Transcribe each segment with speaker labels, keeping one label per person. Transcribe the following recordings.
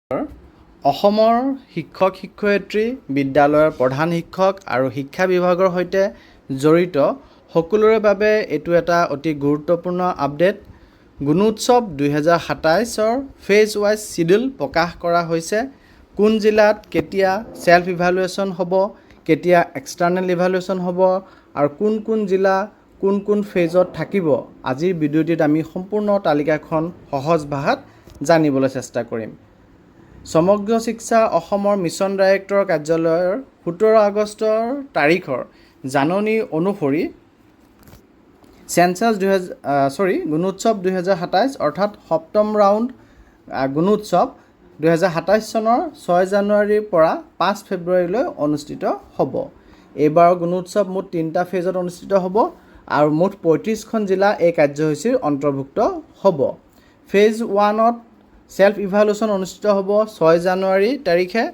Speaker 1: অসমৰ শিক্ষক শিক্ষয়িত্ৰী বিদ্যালয়ৰ প্ৰধান শিক্ষক আৰু শিক্ষা বিভাগৰ সৈতে জড়িত সকলোৰে বাবে এইটো এটা অতি গুৰুত্বপূৰ্ণ আপডেট। গুণোৎসৱ 2027ৰ ফেজ ৱাইজ শিডিউল প্ৰকাশ কৰা হৈছে। কোন জিলাত কেতিয়া সেল্ফ ইভালুৱেশ্যন হ'ব, কেতিয়া এক্সটাৰ্নেল ইভালুৱেশ্যন হ'ব আৰু কোন জিলা কোন ফেজত থাকিব, আজিৰ ভিডিঅ'টিত আমি সম্পূৰ্ণ তালিকাখন সহজ ভাষাত জানিবলৈ চেষ্টা কৰিম। সমগ্ৰ শিক্ষা অসমৰ মিছন ডাইৰেক্টৰ কাৰ্যালয়ৰ 17 আগষ্টৰ তাৰিখৰ জাননী অনুসৰি গুণোৎসৱ 2027 অৰ্থাৎ সপ্তম ৰাউণ্ড গুণোৎসৱ 2027 চনৰ 6 জানুৱাৰীৰ পৰা 5 ফেব্ৰুৱাৰীলৈ অনুষ্ঠিত হ'ব। এইবাৰৰ গুণোৎসৱ মুঠ 3টা ফেজত অনুষ্ঠিত হ'ব আৰু মুঠ 35খন জিলা এই কাৰ্যসূচীৰ অন্তৰ্ভুক্ত হ'ব। ফেজ 1ত সেল্ফ ইভালুৱেশ্যন অনুষ্ঠিত হ'ব 6 জানুৱাৰী তাৰিখে,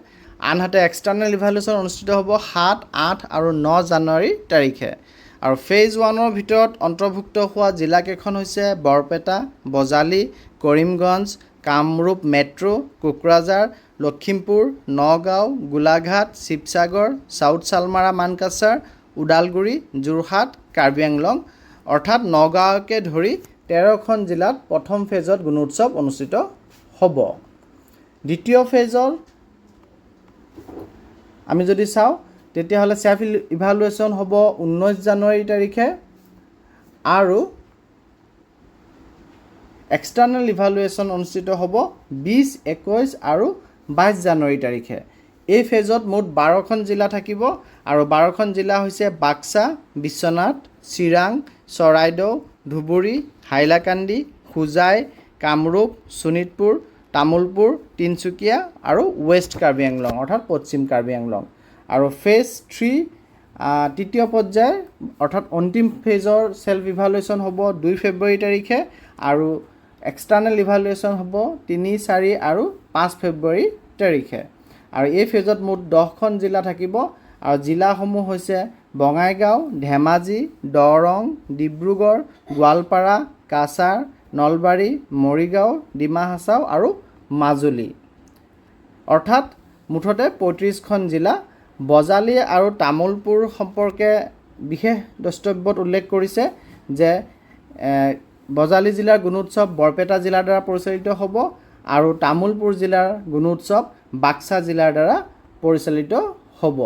Speaker 1: আনহাতে এক্সটাৰ্নেল ইভালুৱেশ্যন অনুষ্ঠিত হ'ব 7, 8 আৰু 9 জানুৱাৰী তাৰিখে। আৰু ফেজ 1ৰ ভিতৰত অন্তৰ্ভুক্ত হোৱা জিলাকেইখন হৈছে বৰপেটা, বজালী, কৰিমগঞ্জ, কামৰূপ মেট্ৰ', কোকৰাঝাৰ, লখিমপুৰ, নগাঁও, গোলাঘাট, শিৱসাগৰ, চাউথ চালমাৰা মানকাছাৰ, ওদালগুৰি, যোৰহাট, কাৰ্বি আংলং অৰ্থাৎ নগাঁৱকে ধৰি 13খন জিলাত প্ৰথম ফেজত গুণোৎসৱ অনুষ্ঠিত হ'ব। দ্বিতীয় ফেজৰ আমি যদি চাওঁ তেতিয়াহ'লে সেল্ফ ইভালুৱেশ্যন হ'ব 19 জানুৱাৰী তাৰিখে আৰু এক্সটাৰ্নেল ইভালুৱেশ্যন অনুষ্ঠিত হ'ব 20, 21 আৰু 22 জানুৱাৰী তাৰিখে। এই ফেজত মুঠ 12খন জিলা থাকিব আৰু 12খন জিলা হৈছে বাক্সা, বিশ্বনাথ, চিৰাং, চৰাইদেউ, ধুবুৰী, হাইলাকান্দি, হোজাই, কামৰূপ, শোণিতপুৰ, তামুলপুৰ, তিনিচুকীয়া আৰু ৱেষ্ট কাৰ্বি আংলং অৰ্থাৎ পশ্চিম কাৰ্বি আংলং। আৰু ফেজ 3 তৃতীয় পৰ্যায়ৰ অৰ্থাৎ অন্তিম ফেজৰ সেল্ফ ইভালুৱেশ্যন হ'ব 2 ফেব্ৰুৱাৰী তাৰিখে আৰু এক্সটাৰ্নেল ইভালুৱেশ্যন হ'ব 3, 4 আৰু 5 ফেব্ৰুৱাৰী তাৰিখে। আৰু এই ফেজত মুঠ 10খন জিলা থাকিব আৰু জিলাসমূহ হৈছে বঙাইগাঁও, ধেমাজি, দৰং, ডিব্ৰুগড়, গোৱালপাৰা, কাছাৰ, নলবাৰী, মৰিগাঁও, ডিমা হাছাও আৰু মাজুলী অৰ্থাৎ মুঠতে 35খন জিলা। বজালী আৰু তামুলপুৰ সম্পৰ্কে বিশেষ দ্ৰষ্টব্যত উল্লেখ কৰিছে যে বজালী জিলাৰ গুণোৎসৱ বৰপেটা জিলাৰ দ্বাৰা পৰিচালিত হ'ব আৰু তামুলপুৰ জিলাৰ গুণোৎসৱ বাক্সা জিলাৰ দ্বাৰা পৰিচালিত হ'ব।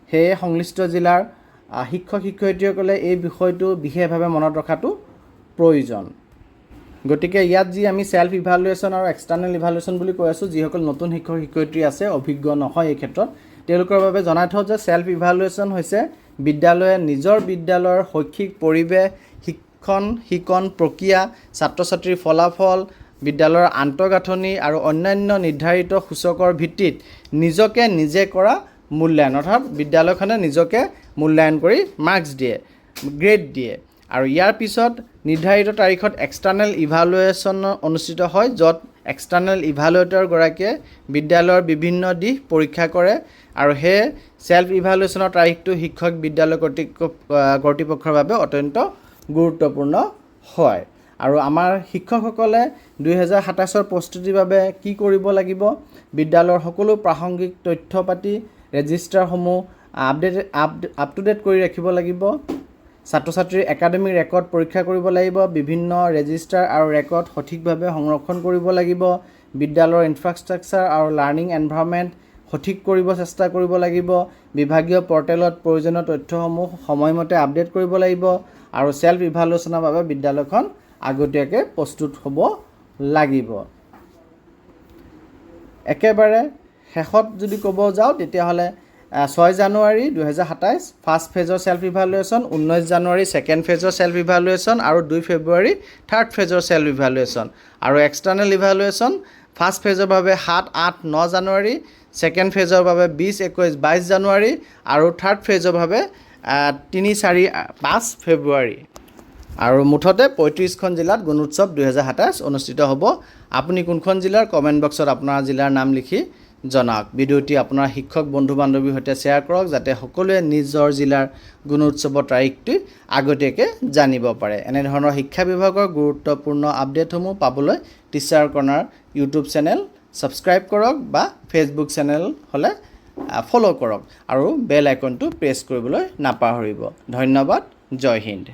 Speaker 1: সেয়ে সংশ্লিষ্ট জিলাৰ শিক্ষক শিক্ষয়িত্ৰীসকলে এই বিষয়টো বিশেষভাৱে মনত ৰখাটো প্ৰয়োজন। গতিকে ইয়াত যি আমি সেল্ফ ইভালুৱেশ্যন আৰু এক্সটাৰ্নেল ইভালুৱেশ্যন বুলি কৈ আছোঁ, যিসকল নতুন শিক্ষক শিক্ষয়িত্ৰী আছে, অভিজ্ঞ নহয় এই ক্ষেত্ৰত, তেওঁলোকৰ বাবে জনাই থওঁ যে সেল্ফ ইভালুৱেশ্যন হৈছে বিদ্যালয়ে নিজৰ বিদ্যালয়ৰ শৈক্ষিক পৰিৱেশ, শিক্ষণ প্ৰক্ৰিয়া, ছাত্ৰ ছাত্ৰীৰ ফলাফল, বিদ্যালয়ৰ আন্তঃগাঁথনি আৰু অন্যান্য নিৰ্ধাৰিত সূচকৰ ভিত্তিত নিজকে নিজে কৰা মূল্যায়ন অৰ্থাৎ বিদ্যালয়খনে নিজকে মূল্যায়ন কৰি মাৰ্কছ দিয়ে, গ্ৰেড দিয়ে। আৰু ইয়াৰ পিছত নিৰ্ধাৰিত তাৰিখত এক্সটাৰ্নেল ইভালুৱেশ্যন অনুষ্ঠিত হয়, য'ত এক্সটাৰ্নেল ইভালুৱেটৰগৰাকীয়ে বিদ্যালয়ৰ বিভিন্ন দিশ পৰীক্ষা কৰে আৰু সেয়ে সেল্ফ ইভালুৱেশ্যনৰ তাৰিখটো শিক্ষক বিদ্যালয় কৰ্তৃপক্ষৰ বাবে অত্যন্ত গুৰুত্বপূৰ্ণ হয়। আৰু আমাৰ শিক্ষকসকলে 2027ৰ প্ৰস্তুতিৰ বাবে কি কৰিব লাগিব, বিদ্যালয়ৰ সকলো প্ৰাসংগিক তথ্য পাতি ৰেজিষ্টাৰসমূহ আপ টু ডেট কৰি ৰাখিব লাগিব, ছাত্ৰ ছাত্ৰীৰ একাডেমিক ৰেকৰ্ড পৰীক্ষা কৰিব লাগিব, বিভিন্ন ৰেজিষ্টাৰ আৰু ৰেকৰ্ড সঠিকভাৱে সংৰক্ষণ কৰিব লাগিব, বিদ্যালয়ৰ ইনফ্ৰাষ্ট্ৰাকচাৰ আৰু লাৰ্ণিং এনভাইৰনমেণ্ট সঠিক কৰিব চেষ্টা কৰিব লাগিব, বিভাগীয় পৰ্টেলত প্ৰয়োজনীয় তথ্যসমূহ সময়মতে আপডেট কৰিব লাগিব আৰু সেল্ফ ইভালুৱেশ্যনৰ বাবে বিদ্যালয়খন আগতীয়াকৈ প্ৰস্তুত হ'ব লাগিব। একেবাৰে শেষত যদি ক'ব যাওঁ তেতিয়াহ'লে 6 জানুৱাৰী 2027 ফাৰ্ষ্ট ফেজৰ সেল্ফ ইভালুৱেশ্যন, 19 জানুৱাৰী ছেকেণ্ড ফেজৰ সেল্ফ ইভালুৱেশ্যন আৰু 2 ফেব্ৰুৱাৰী থাৰ্ড ফেজৰ সেল্ফ ইভালুৱেশ্যন। আৰু এক্সটাৰ্নেল ইভালুৱেশ্যন ফাৰ্ষ্ট ফেজৰ বাবে 7, 8, 9 জানুৱাৰী, ছেকেণ্ড ফেজৰ বাবে 20, 21, 22 জানুৱাৰী আৰু থাৰ্ড ফেজৰ বাবে 3, 4, 5 ফেব্ৰুৱাৰী। আৰু মুঠতে 35খন জিলাত গুণোৎসৱ 2027 অনুষ্ঠিত হ'ব। আপুনি কোনখন জিলাৰ কমেণ্ট বক্সত আপোনাৰ জিলাৰ নাম লিখি জনাওক। ভিডিঅ'টি আপোনাৰ শিক্ষক বন্ধু বান্ধৱীৰ সৈতে শ্বেয়াৰ কৰক যাতে সকলোৱে নিজৰ জিলাৰ গুণোৎসৱৰ তাৰিখটো আগতীয়াকৈ জানিব পাৰে। এনেধৰণৰ শিক্ষা বিভাগৰ গুৰুত্বপূৰ্ণ আপডেটসমূহ পাবলৈ teacher corner YouTube channel subscribe কৰক বা ফেচবুক চেনেল হ'লে ফ'ল' কৰক আৰু বেল আইকনটো প্ৰেছ কৰিবলৈ নাপাহৰিব। ধন্যবাদ। জয় হিন্দ।